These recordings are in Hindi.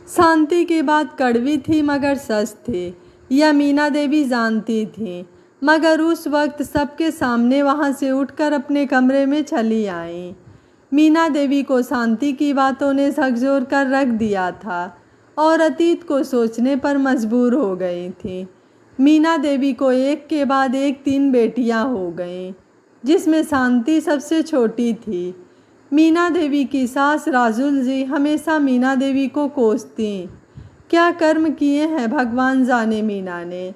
शांति की बात कड़वी थी मगर सच थी। यह मीना देवी जानती थी, मगर उस वक्त सबके सामने वहां से उठकर अपने कमरे में चली आईं। मीना देवी को शांति की बातों ने झकझोर कर रख दिया था और अतीत को सोचने पर मजबूर हो गई थी। मीना देवी को एक के बाद एक 3 बेटियां हो गईं, जिसमें शांति सबसे छोटी थी। मीना देवी की सास राजुल जी हमेशा मीना देवी को कोसती। क्या कर्म किए हैं भगवान जाने मीना ने।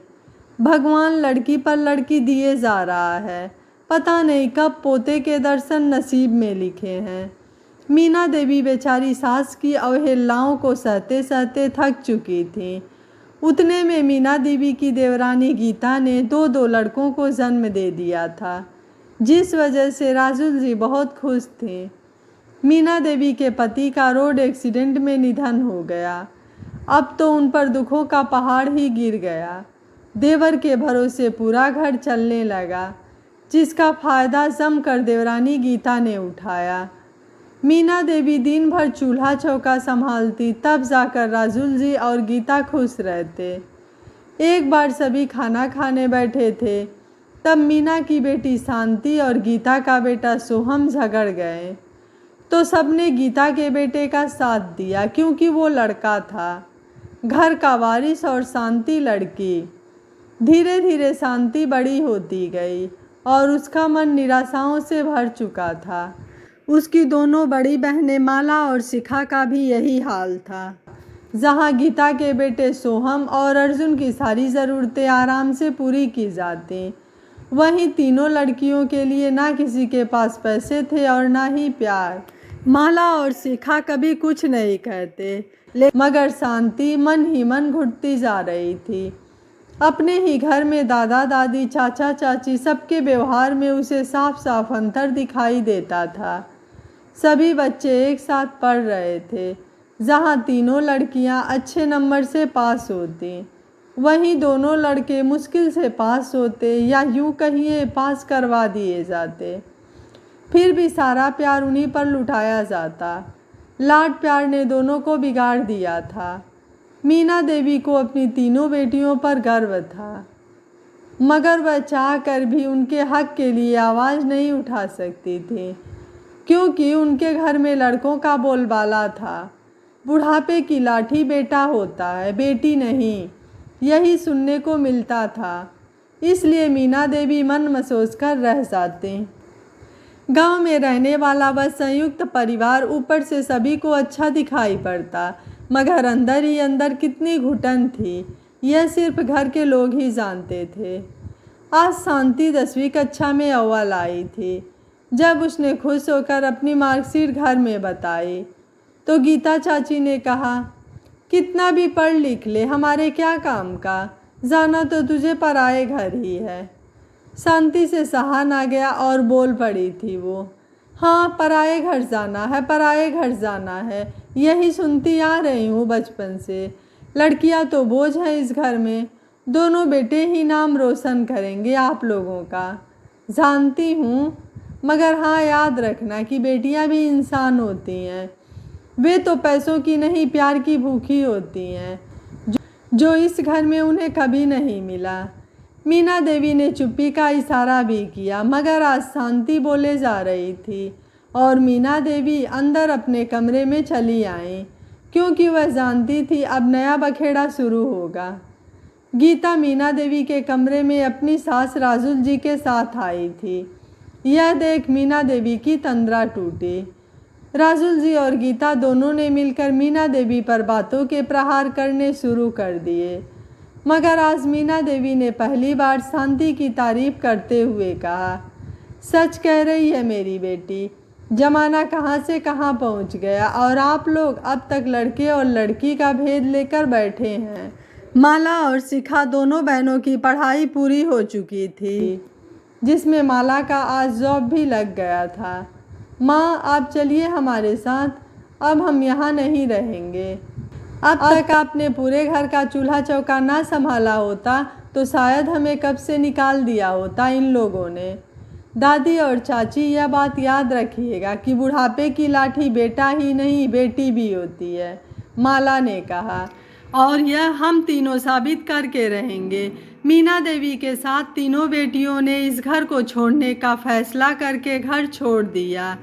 भगवान लड़की पर लड़की दिए जा रहा है, पता नहीं कब पोते के दर्शन नसीब में लिखे हैं। मीना देवी बेचारी सास की अवहेलनाओं को सहते सहते थक चुकी थी। उतने में मीना देवी की देवरानी गीता ने 2 लड़कों को जन्म दे दिया था, जिस वजह से राजुल जी बहुत खुश थे। मीना देवी के पति का रोड एक्सीडेंट में निधन हो गया। अब तो उन पर दुखों का पहाड़ ही गिर गया। देवर के भरोसे पूरा घर चलने लगा, जिसका फायदा जमकर देवरानी गीता ने उठाया। मीना देवी दिन भर चूल्हा चौका संभालती, तब जाकर राजुल जी और गीता खुश रहते। एक बार सभी खाना खाने बैठे थे, तब मीना की बेटी शांति और गीता का बेटा सोहम झगड़ गए, तो सबने गीता के बेटे का साथ दिया क्योंकि वो लड़का था, घर का वारिस, और शांति लड़की। धीरे धीरे शांति बड़ी होती गई और उसका मन निराशाओं से भर चुका था। उसकी दोनों बड़ी बहनें माला और शिखा का भी यही हाल था। जहाँ गीता के बेटे सोहम और अर्जुन की सारी ज़रूरतें आराम से पूरी की जाती, वहीं तीनों लड़कियों के लिए ना किसी के पास पैसे थे और ना ही प्यार। माला और शिखा कभी कुछ नहीं कहते, मगर शांति मन ही मन घुटती जा रही थी। अपने ही घर में दादा दादी, चाचा चाची, सबके व्यवहार में उसे साफ साफ अंतर दिखाई देता था। सभी बच्चे एक साथ पढ़ रहे थे। जहाँ तीनों लड़कियाँ अच्छे नंबर से पास होती, वहीं दोनों लड़के मुश्किल से पास होते, या यूँ कहिए पास करवा दिए जाते। फिर भी सारा प्यार उन्हीं पर लुटाया जाता। लाड प्यार ने दोनों को बिगाड़ दिया था। मीना देवी को अपनी तीनों बेटियों पर गर्व था, मगर वह चाह कर भी उनके हक के लिए आवाज़ नहीं उठा सकती थी, क्योंकि उनके घर में लड़कों का बोलबाला था। बुढ़ापे की लाठी बेटा होता है, बेटी नहीं, यही सुनने को मिलता था। इसलिए मीना देवी मन मसोस कर रह जाती। गांव में रहने वाला वह संयुक्त परिवार ऊपर से सभी को अच्छा दिखाई पड़ता, मगर अंदर ही अंदर कितनी घुटन थी, यह सिर्फ घर के लोग ही जानते थे। आज शांति 10वीं कक्षा में अव्वल आई थी। जब उसने खुश होकर अपनी मार्कशीट घर में बताई, तो गीता चाची ने कहा, कितना भी पढ़ लिख ले, हमारे क्या काम का, जाना तो तुझे पराए घर ही है। शांति से सहा ना गया और बोल पड़ी थी वो, हाँ पराए घर जाना है, पराए घर जाना है, यही सुनती आ रही हूँ बचपन से। लड़कियाँ तो बोझ हैं इस घर में, दोनों बेटे ही नाम रोशन करेंगे आप लोगों का। जानती हूँ, मगर हाँ याद रखना कि बेटियाँ भी इंसान होती हैं। वे तो पैसों की नहीं, प्यार की भूखी होती हैं, जो इस घर में उन्हें कभी नहीं मिला। मीना देवी ने चुप्पी का इशारा भी किया, मगर आज शांति बोले जा रही थी और मीना देवी अंदर अपने कमरे में चली आई, क्योंकि वह जानती थी अब नया बखेड़ा शुरू होगा। गीता मीना देवी के कमरे में अपनी सास राजुल जी के साथ आई थी। यह देख मीना देवी की तंद्रा टूटी। राजुल जी और गीता दोनों ने मिलकर मीना देवी पर बातों के प्रहार करने शुरू कर दिए, मगर आज मीना देवी ने पहली बार शांति की तारीफ करते हुए कहा, सच कह रही है मेरी बेटी, जमाना कहाँ से कहाँ पहुँच गया और आप लोग अब तक लड़के और लड़की का भेद लेकर बैठे हैं। माला और शिखा दोनों बहनों की पढ़ाई पूरी हो चुकी थी, जिसमें माला का आज जॉब भी लग गया था। माँ आप चलिए हमारे साथ, अब हम यहाँ नहीं रहेंगे। अब तक आपने पूरे घर का चूल्हा चौका ना संभाला होता तो शायद हमें कब से निकाल दिया होता इन लोगों ने। दादी और चाची यह बात याद रखिएगा कि बुढ़ापे की लाठी बेटा ही नहीं, बेटी भी होती है। माला ने कहा, और यह हम तीनों साबित करके रहेंगे। मीना देवी के साथ तीनों बेटियों ने इस घर को छोड़ने का फैसला करके घर छोड़ दिया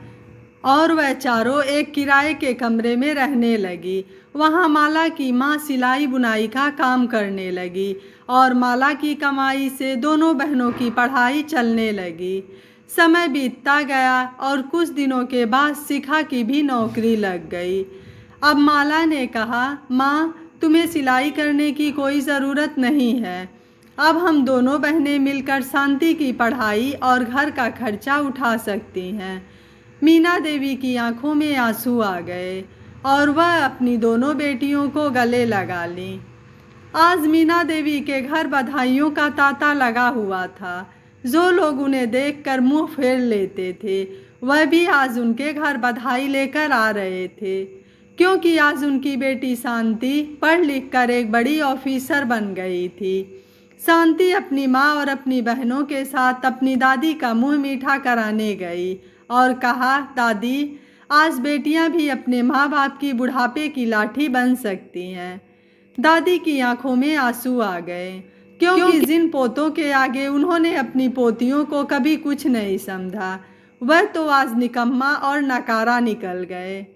और वह चारों एक किराए के कमरे में रहने लगी। वहाँ माला की माँ सिलाई बुनाई का काम करने लगी और माला की कमाई से दोनों बहनों की पढ़ाई चलने लगी। समय बीतता गया और कुछ दिनों के बाद शिखा की भी नौकरी लग गई। अब माला ने कहा, माँ, तुम्हें सिलाई करने की कोई ज़रूरत नहीं है। अब हम दोनों बहनें मिलकर शांति की पढ़ाई और घर का खर्चा उठा सकती हैं। मीना देवी की आंखों में आंसू आ गए और वह अपनी दोनों बेटियों को गले लगा ली। आज मीना देवी के घर बधाइयों का तांता लगा हुआ था। जो लोग उन्हें देखकर मुंह फेर लेते थे, वह भी आज उनके घर बधाई लेकर आ रहे थे, क्योंकि आज उनकी बेटी शांति पढ़ लिख कर एक बड़ी ऑफिसर बन गई थी। शांति अपनी माँ और अपनी बहनों के साथ अपनी दादी का मुंह मीठा कराने गई और कहा, दादी, आज बेटियां भी अपने माँ बाप की बुढ़ापे की लाठी बन सकती हैं। दादी की आंखों में आंसू आ गए, क्योंकि जिन पोतों के आगे उन्होंने अपनी पोतियों को कभी कुछ नहीं समझा, वह तो आज निकम्मा और नकारा निकल गए।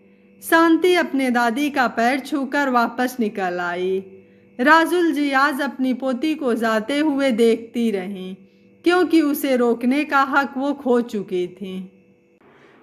शांति अपने दादी का पैर छूकर वापस निकल आई। राजुल जी आज अपनी पोती को जाते हुए देखती रहीं, क्योंकि उसे रोकने का हक वो खो चुकी थी।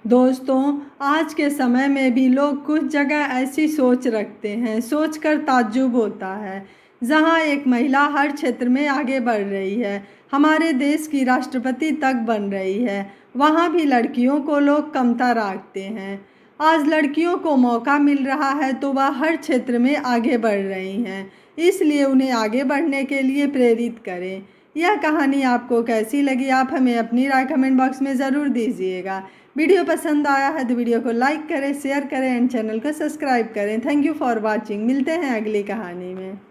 दोस्तों, आज के समय में भी लोग कुछ जगह ऐसी सोच रखते हैं, सोचकर ताज्जुब होता है। जहां एक महिला हर क्षेत्र में आगे बढ़ रही है, हमारे देश की राष्ट्रपति तक बन रही है, वहां भी लड़कियों को लोग कमतर आंकते हैं। आज लड़कियों को मौका मिल रहा है तो वह हर क्षेत्र में आगे बढ़ रही हैं, इसलिए उन्हें आगे बढ़ने के लिए प्रेरित करें। यह कहानी आपको कैसी लगी, आप हमें अपनी राय कमेंट बॉक्स में ज़रूर दीजिएगा। वीडियो पसंद आया है तो वीडियो को लाइक करें, शेयर करें एंड चैनल को सब्सक्राइब करें। Thank you for watching. मिलते हैं अगली कहानी में।